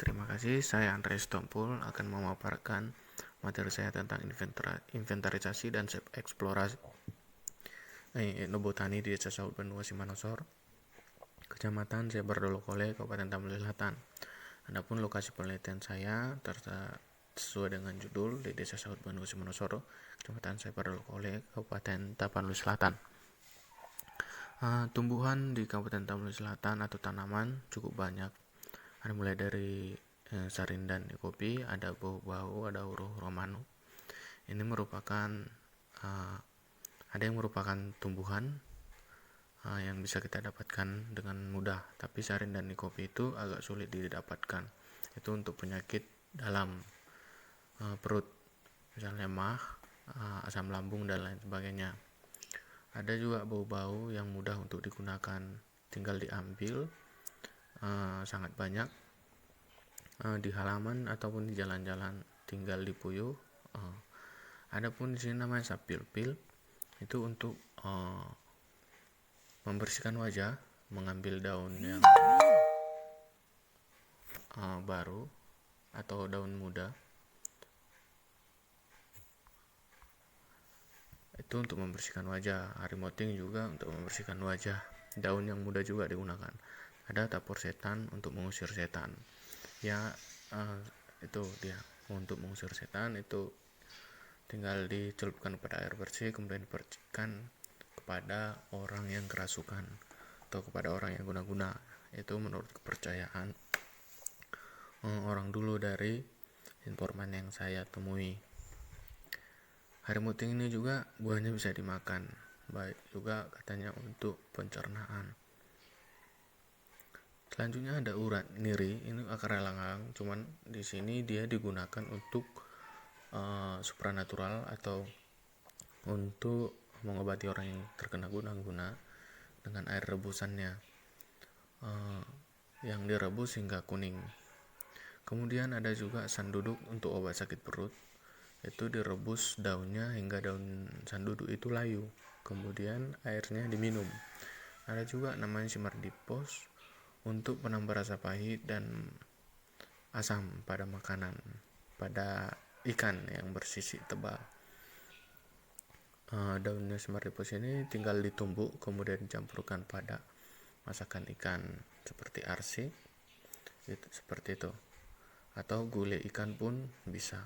Terima kasih, saya Andreas Tompul akan memaparkan materi saya tentang inventarisasi dan eksplorasi etnobotani di Desa Saud Benua Simanosor, Kecamatan Sebar Dolokole, Kabupaten Tapanuli Selatan. Adapun lokasi penelitian saya sesuai dengan judul di Desa Saud Benua Simanosor, Kecamatan Sebar Dolokole, Kabupaten Tapanuli Selatan. Tumbuhan di Kabupaten Tapanuli Selatan atau tanaman cukup banyak. Ada mulai dari sarindan kopi, ada bau-bau, ada uruh romano. Ini merupakan ada yang merupakan tumbuhan yang bisa kita dapatkan dengan mudah, tapi sarindan kopi itu agak sulit didapatkan. Itu untuk penyakit dalam perut, misalnya mah, asam lambung dan lain sebagainya. Ada juga bau-bau yang mudah untuk digunakan, tinggal diambil sangat banyak di halaman ataupun di jalan-jalan, tinggal dipuyuh. Adapun di sini namanya sapil-pil, itu untuk membersihkan wajah, mengambil daun yang baru atau daun muda, itu untuk membersihkan wajah. Harimoting juga untuk membersihkan wajah, daun yang muda juga digunakan. Ada tapor setan untuk mengusir setan. Ya, itu dia untuk mengusir setan. Itu tinggal dicelupkan pada air bersih, kemudian dipercikan kepada orang yang kerasukan atau kepada orang yang guna-guna. Itu menurut kepercayaan orang dulu dari informan yang saya temui. Harimuting ini juga buahnya bisa dimakan, baik juga katanya untuk pencernaan. Selanjutnya ada urat niri, ini akar elang-elang, cuman di sini dia digunakan untuk supranatural atau untuk mengobati orang yang terkena guna-guna dengan air rebusannya yang direbus hingga kuning. Kemudian ada juga sanduduk untuk obat sakit perut, itu direbus daunnya hingga daun sanduduk itu layu, kemudian airnya diminum. Ada juga namanya simardipos untuk penambah rasa pahit dan asam pada makanan, pada ikan yang bersisik tebal. Daunnya simardipos ini tinggal ditumbuk kemudian dicampurkan pada masakan ikan seperti arsik, seperti itu, atau gulai ikan pun bisa.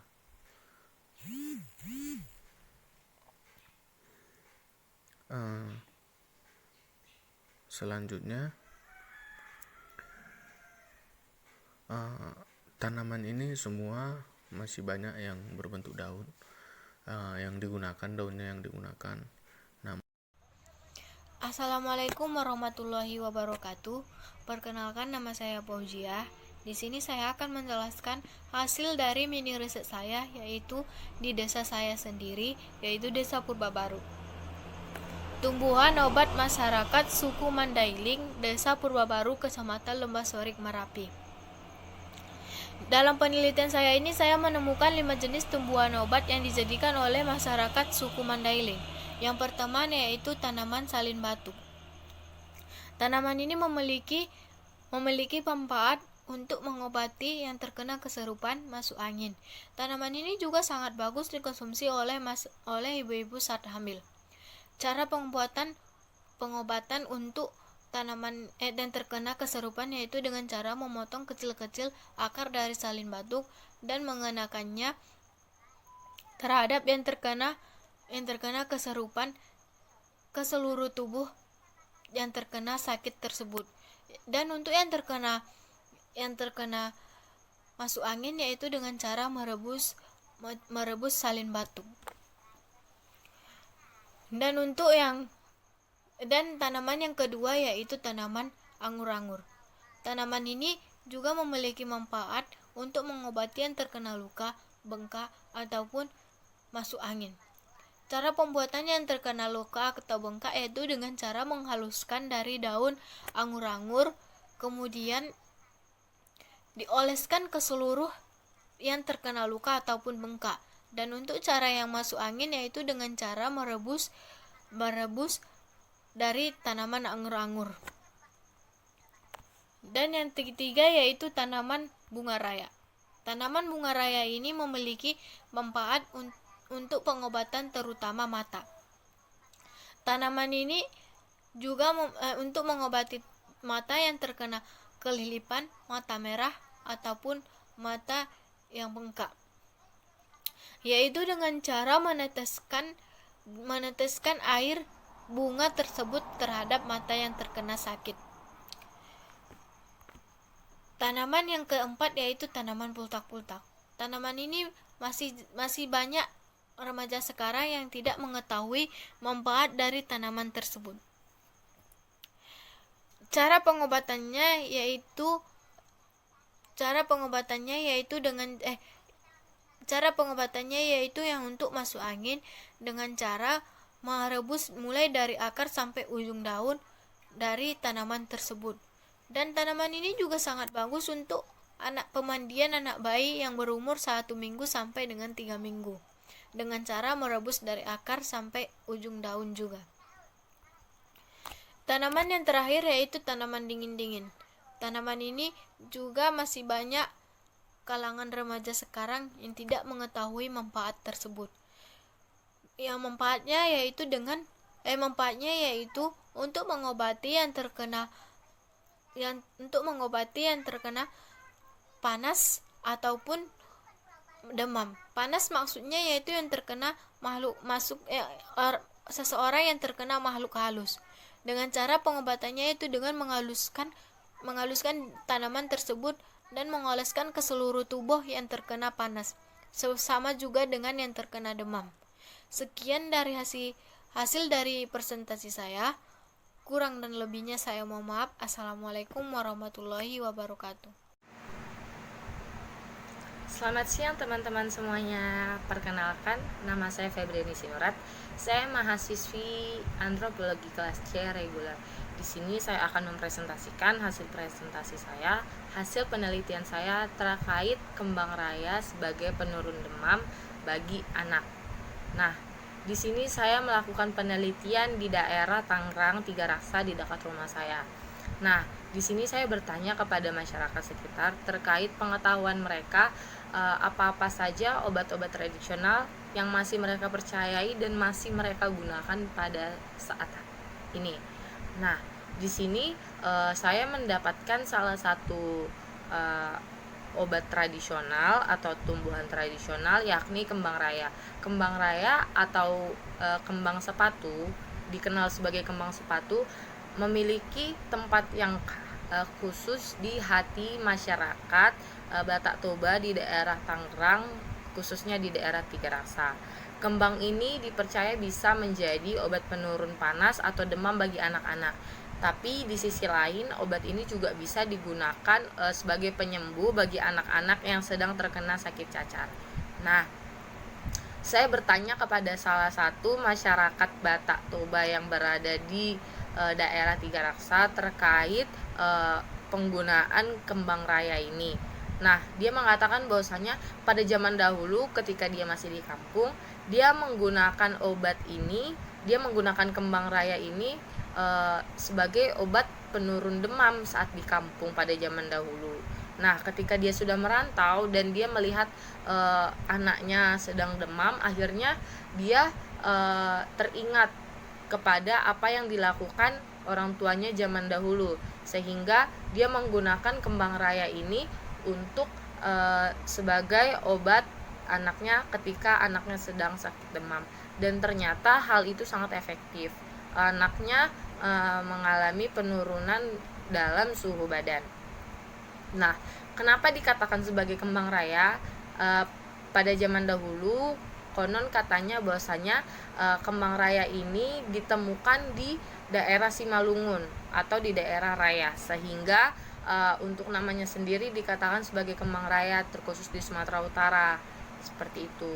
Selanjutnya tanaman ini semua masih banyak yang berbentuk daun yang digunakan, daunnya yang digunakan. Assalamualaikum warahmatullahi wabarakatuh. Perkenalkan, nama saya Fauzia. Di sini saya akan menjelaskan hasil dari mini riset saya, yaitu di desa saya sendiri, yaitu Desa Purbabaru. Tumbuhan obat masyarakat suku Mandailing, Desa Purbabaru, Kecamatan Lembah Sorik, Marapi. Dalam penelitian saya ini, saya menemukan 5 jenis tumbuhan obat yang dijadikan oleh masyarakat suku Mandailing. Yang pertama yaitu tanaman salin batu. Tanaman ini memiliki manfaat untuk mengobati yang terkena kesurupan masuk angin. Tanaman ini juga sangat bagus dikonsumsi oleh ibu-ibu saat hamil. Cara pengobatan untuk tanaman dan terkena kesurupan yaitu dengan cara memotong kecil-kecil akar dari salin batu dan mengenakannya terhadap yang terkena kesurupan ke seluruh tubuh yang terkena sakit tersebut. Dan untuk yang terkena masuk angin yaitu dengan cara merebus salin batu. Dan tanaman yang kedua yaitu tanaman anggur-anggur. Tanaman ini juga memiliki manfaat untuk mengobati yang terkena luka, bengkak ataupun masuk angin. Cara pembuatannya yang terkena luka atau bengkak yaitu dengan cara menghaluskan dari daun anggur-anggur, kemudian dioleskan ke seluruh yang terkena luka ataupun bengkak. Dan untuk cara yang masuk angin yaitu dengan cara merebus dari tanaman anggur-anggur. Dan yang ketiga yaitu tanaman bunga raya. Tanaman bunga raya ini memiliki manfaat untuk pengobatan terutama mata. Tanaman ini juga untuk mengobati mata yang terkena kelilipan, mata merah, ataupun mata yang bengkak, yaitu dengan cara meneteskan air bunga tersebut terhadap mata yang terkena sakit. Tanaman yang keempat yaitu tanaman pultak-pultak. Tanaman ini masih banyak remaja sekarang yang tidak mengetahui manfaat dari tanaman tersebut. Cara pengobatannya yaitu yang untuk masuk angin dengan cara merebus mulai dari akar sampai ujung daun dari tanaman tersebut. Dan tanaman ini juga sangat bagus untuk pemandian anak bayi yang berumur 1 minggu sampai dengan 3 minggu dengan cara merebus dari akar sampai ujung daun juga. Tanaman yang terakhir yaitu tanaman dingin-dingin. Tanaman ini juga masih banyak kalangan remaja sekarang yang tidak mengetahui manfaat tersebut. Yang manfaatnya yaitu untuk mengobati yang terkena panas ataupun demam. Panas maksudnya yaitu yang terkena seseorang yang terkena makhluk halus. Dengan cara pengobatannya yaitu dengan menghaluskan tanaman tersebut dan mengoleskan ke seluruh tubuh yang terkena panas. Sama juga dengan yang terkena demam. Sekian dari hasil dari presentasi saya. Kurang dan lebihnya saya mohon maaf. Assalamualaikum warahmatullahi wabarakatuh. Selamat siang teman-teman semuanya. Perkenalkan, nama saya Febriani Sinurat. Saya mahasiswi antropologi kelas C reguler. Di sini saya akan mempresentasikan hasil presentasi saya, hasil penelitian saya terkait kembang raya sebagai penurun demam bagi anak. Nah, di sini saya melakukan penelitian di daerah Tangerang Tiga Raksa di dekat rumah saya. Nah, di sini saya bertanya kepada masyarakat sekitar terkait pengetahuan mereka apa-apa saja obat-obat tradisional yang masih mereka percayai dan masih mereka gunakan pada saat ini. Nah, di sini saya mendapatkan salah satu obat tradisional atau tumbuhan tradisional yakni kembang raya. Kembang raya atau kembang sepatu, dikenal sebagai kembang sepatu, memiliki tempat yang khusus di hati masyarakat Batak Toba di daerah Tangerang, khususnya di daerah Tiga Raksa. Kembang ini dipercaya bisa menjadi obat penurun panas atau demam bagi anak-anak. Tapi di sisi lain, obat ini juga bisa digunakan sebagai penyembuh bagi anak-anak yang sedang terkena sakit cacar. Nah, saya bertanya kepada salah satu masyarakat Batak Toba yang berada di daerah Tiga Raksa terkait penggunaan kembang raya ini. Nah, dia mengatakan bahwasanya pada zaman dahulu ketika dia masih di kampung, dia menggunakan kembang raya ini sebagai obat penurun demam saat di kampung pada zaman dahulu. Nah, ketika dia sudah merantau dan dia melihat anaknya sedang demam, akhirnya dia teringat kepada apa yang dilakukan orang tuanya zaman dahulu, sehingga dia menggunakan kembang raya ini untuk sebagai obat anaknya ketika anaknya sedang sakit demam. Dan ternyata hal itu sangat efektif. Anaknya mengalami penurunan dalam suhu badan. Nah, kenapa dikatakan sebagai kembang raya? Pada zaman dahulu konon katanya bahwasanya kembang raya ini ditemukan di daerah Simalungun atau di daerah raya, sehingga untuk namanya sendiri dikatakan sebagai kembang raya terkhusus di Sumatera Utara, seperti itu.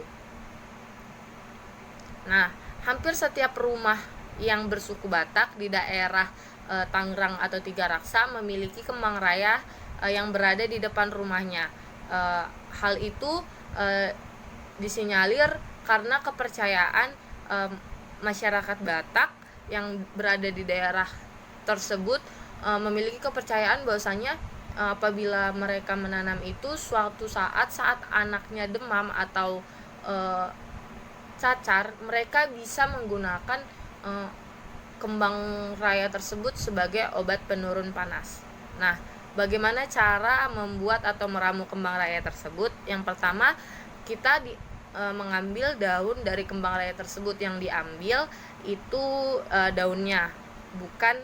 Nah, hampir setiap rumah yang bersuku Batak di daerah Tangerang atau Tiga Raksa memiliki kembang raya yang berada di depan rumahnya. Hal itu disinyalir karena kepercayaan masyarakat Batak yang berada di daerah tersebut memiliki kepercayaan bahwasanya apabila mereka menanam itu suatu saat anaknya demam atau cacar, mereka bisa menggunakan kembang raya tersebut sebagai obat penurun panas. Nah, bagaimana cara membuat atau meramu kembang raya tersebut? Yang pertama, kita mengambil daun dari kembang raya tersebut. Yang diambil itu daunnya, bukan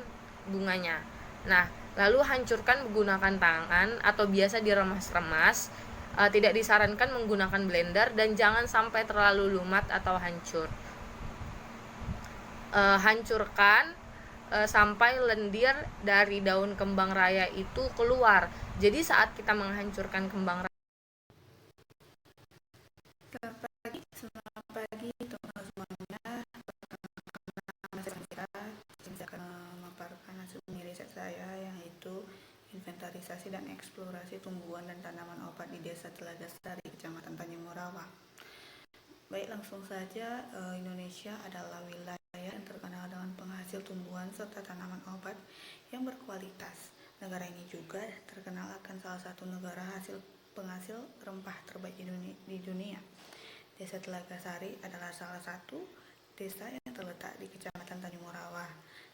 bunganya. Nah, lalu hancurkan menggunakan tangan atau biasa diremas-remas. Tidak disarankan menggunakan blender dan jangan sampai terlalu lumat atau hancur. Hancurkan sampai lendir dari daun kembang raya itu keluar. Jadi saat kita menghancurkan kembang raya, Selamat pagi teman-teman semuanya. Saya akan memaparkan hasil riset saya, yaitu inventarisasi dan eksplorasi tumbuhan dan tanaman obat di Desa Telaga Sari, Kecamatan Tanjung Morawa. Baik, langsung saja. Indonesia adalah wilayah yang terkenal dengan penghasil tumbuhan serta tanaman obat yang berkualitas. Negara ini juga terkenal akan salah satu negara penghasil rempah terbaik di dunia. Desa Telaga Sari adalah salah satu desa yang terletak di Kecamatan Tanjung Morawa.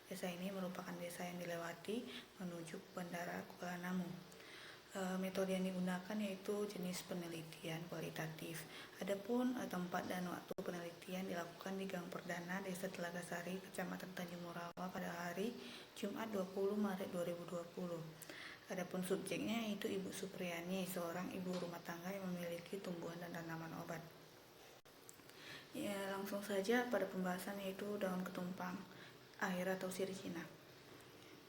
Desa ini merupakan desa yang dilewati menuju Bandara Kuala Namu. Metode yang digunakan yaitu jenis penelitian kualitatif. Adapun tempat dan waktu penelitian dilakukan di Gang Perdana Desa Telaga Sari, Kecamatan Tanjung Morawa pada hari Jumat 20 Maret 2020. Adapun subjeknya yaitu Ibu Supriyani, seorang ibu rumah tangga yang memiliki tumbuhan dan tanaman obat. Ya, langsung saja pada pembahasan yaitu daun ketumpang air atau sirih Cina.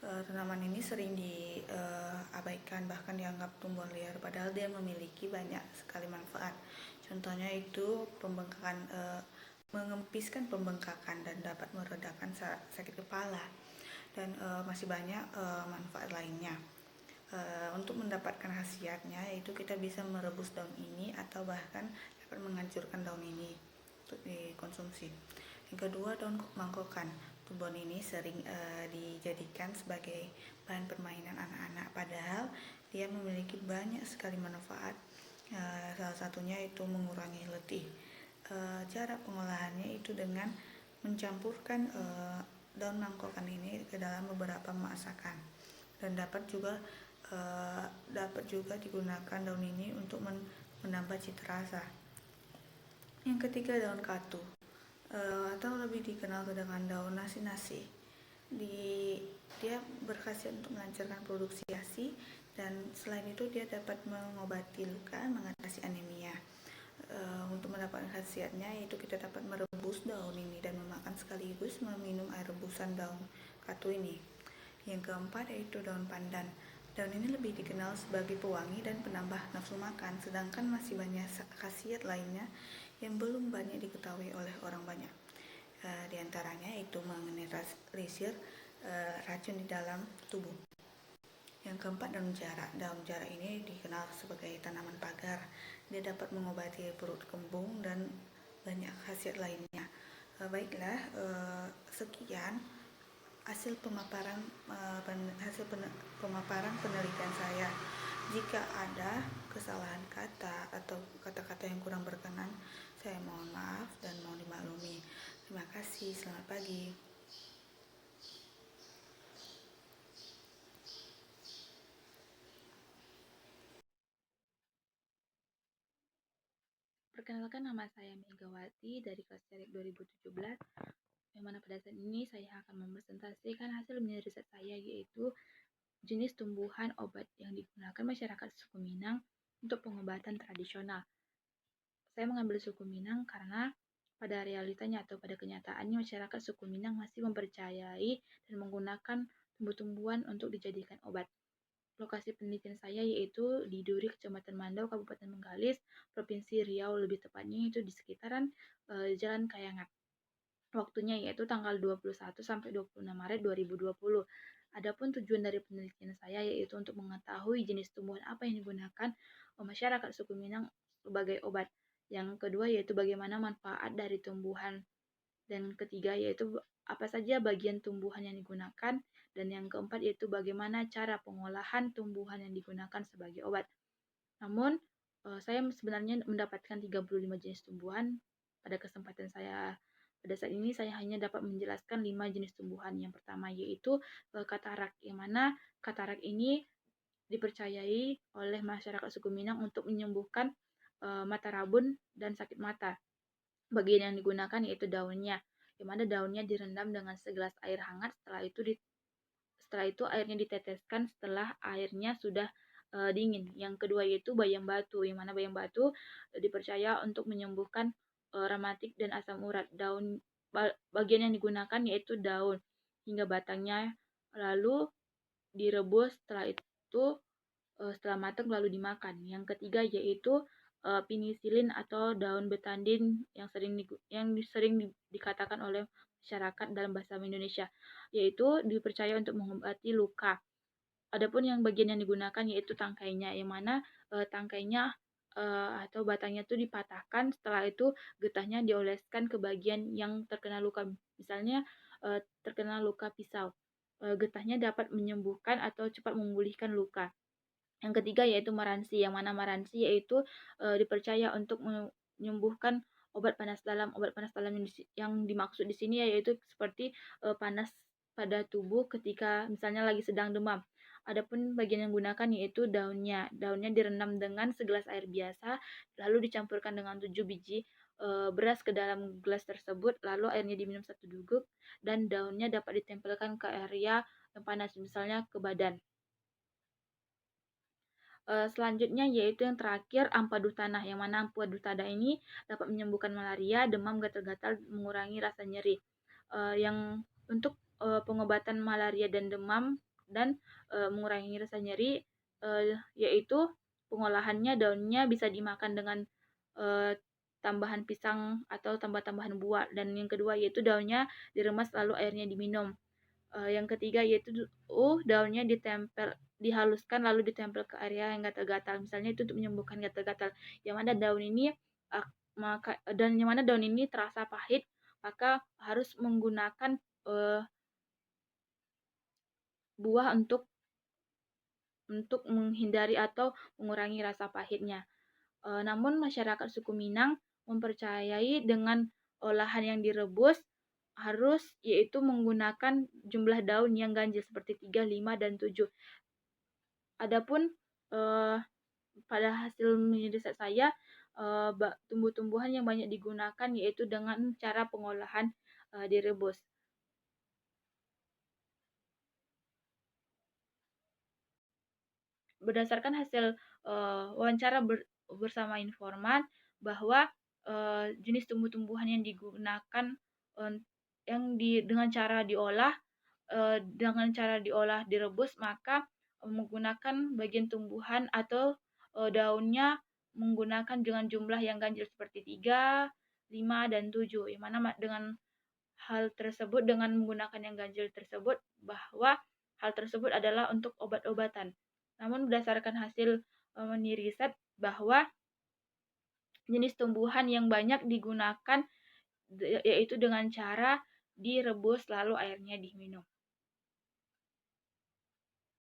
Tanaman ini sering diabaikan, bahkan dianggap tumbuhan liar, padahal dia memiliki banyak sekali manfaat. Contohnya itu mengempiskan pembengkakan dan dapat meredakan sakit kepala, dan masih banyak manfaat lainnya. Untuk mendapatkan khasiatnya yaitu kita bisa merebus daun ini atau bahkan dapat menghancurkan daun ini untuk dikonsumsi. Yang kedua, daun mangkokan. Tumbuhan ini sering dijadikan sebagai bahan permainan anak-anak, padahal dia memiliki banyak sekali manfaat. Salah satunya itu mengurangi letih. Cara pengolahannya itu dengan mencampurkan daun mangkokan ini ke dalam beberapa masakan, dan dapat juga digunakan daun ini untuk menambah cita rasa. Yang ketiga, daun katu atau lebih dikenal dengan daun nasi-nasi. Dia berkhasiat untuk melancarkan produksi ASI, dan selain itu dia dapat mengobati luka, mengatasi anemia. Untuk mendapatkan khasiatnya yaitu kita dapat merebus daun ini dan memakan sekaligus meminum air rebusan daun katu ini. Yang keempat yaitu daun pandan. Daun ini lebih dikenal sebagai pewangi dan penambah nafsu makan, sedangkan masih banyak khasiat lainnya yang belum banyak diketahui oleh orang banyak. Di antaranya itu menetralisir racun di dalam tubuh. Yang keempat, daun jarak. Daun jarak ini dikenal sebagai tanaman pagar. Dia dapat mengobati perut kembung dan banyak khasiat lainnya. Baiklah, sekian hasil pemaparan penelitian saya. Jika ada kesalahan kata atau kata-kata yang kurang berkenan, saya mohon maaf dan mohon dimaklumi. Terima kasih, selamat pagi. Perkenalkan, nama saya Megawati dari kelas Cerik 2017, yang mana pada saat ini saya akan mempresentasikan hasil riset saya, yaitu jenis tumbuhan obat yang digunakan masyarakat suku Minang untuk pengobatan tradisional. Saya mengambil suku Minang karena pada realitanya atau pada kenyataannya masyarakat suku Minang masih mempercayai dan menggunakan tumbuh-tumbuhan untuk dijadikan obat. Lokasi penelitian saya yaitu di Duri, Kecamatan Mandau, Kabupaten Bengkalis, Provinsi Riau, lebih tepatnya itu di sekitaran Jalan Kayangat. Waktunya yaitu tanggal 21 sampai 26 Maret 2020. Adapun tujuan dari penelitian saya yaitu untuk mengetahui jenis tumbuhan apa yang digunakan masyarakat suku Minang sebagai obat. Yang kedua yaitu bagaimana manfaat dari tumbuhan. Dan ketiga yaitu apa saja bagian tumbuhan yang digunakan. Dan yang keempat yaitu bagaimana cara pengolahan tumbuhan yang digunakan sebagai obat. Namun, saya sebenarnya mendapatkan 35 jenis tumbuhan. Pada kesempatan saya pada saat ini saya hanya dapat menjelaskan 5 jenis tumbuhan. Yang pertama yaitu katarak, yang mana katarak ini dipercayai oleh masyarakat suku Minang untuk menyembuhkan mata rabun dan sakit mata. Bagian yang digunakan yaitu daunnya, yang mana daunnya direndam dengan segelas air hangat. Setelah itu airnya diteteskan setelah airnya sudah dingin. Yang kedua yaitu bayam batu, yang mana bayam batu dipercaya untuk menyembuhkan rematik dan asam urat. Bagian yang digunakan yaitu daun hingga batangnya, lalu direbus. Setelah matang lalu dimakan. Yang ketiga yaitu penisilin atau daun betadin yang sering dikatakan oleh masyarakat dalam bahasa Indonesia, yaitu dipercaya untuk mengobati luka. Adapun yang bagian yang digunakan yaitu tangkainya, yang mana tangkainya atau batangnya itu dipatahkan, setelah itu getahnya dioleskan ke bagian yang terkena luka. Misalnya terkena luka pisau, getahnya dapat menyembuhkan atau cepat memulihkan luka. Yang ketiga yaitu maransi, yang mana maransi yaitu dipercaya untuk menyembuhkan obat panas dalam. Obat panas dalam yang dimaksud di sini yaitu seperti panas pada tubuh ketika misalnya lagi sedang demam. Adapun bagian yang digunakan yaitu daunnya. Daunnya direndam dengan segelas air biasa, lalu dicampurkan dengan 7 biji beras ke dalam gelas tersebut, lalu airnya diminum 1 guguk, dan daunnya dapat ditempelkan ke area yang panas, misalnya ke badan. Selanjutnya yaitu yang terakhir ampadu tanah, yang mana ampadu tanah ini dapat menyembuhkan malaria, demam, gatal-gatal, mengurangi rasa nyeri. Yang untuk pengobatan malaria dan demam dan mengurangi rasa nyeri yaitu pengolahannya, daunnya bisa dimakan dengan tambahan pisang atau tambahan buah. Dan yang kedua yaitu daunnya diremas lalu airnya diminum. Yang ketiga yaitu daunnya dihaluskan lalu ditempel ke area yang gatal-gatal, misalnya itu untuk menyembuhkan gatal-gatal. Yang mana daun ini terasa pahit, maka harus menggunakan buah untuk menghindari atau mengurangi rasa pahitnya. Namun masyarakat suku Minang mempercayai dengan olahan yang direbus harus yaitu menggunakan jumlah daun yang ganjil seperti 3, 5, dan 7. Adapun pada hasil riset saya tumbuh-tumbuhan yang banyak digunakan yaitu dengan cara pengolahan direbus. Berdasarkan hasil wawancara bersama informan bahwa jenis tumbuh-tumbuhan yang digunakan dengan cara diolah direbus, maka menggunakan bagian tumbuhan atau daunnya menggunakan dengan jumlah yang ganjil seperti 3, 5, dan 7. Yang mana dengan hal tersebut, dengan menggunakan yang ganjil tersebut, bahwa hal tersebut adalah untuk obat-obatan. Namun berdasarkan hasil riset bahwa jenis tumbuhan yang banyak digunakan yaitu dengan cara direbus lalu airnya diminum.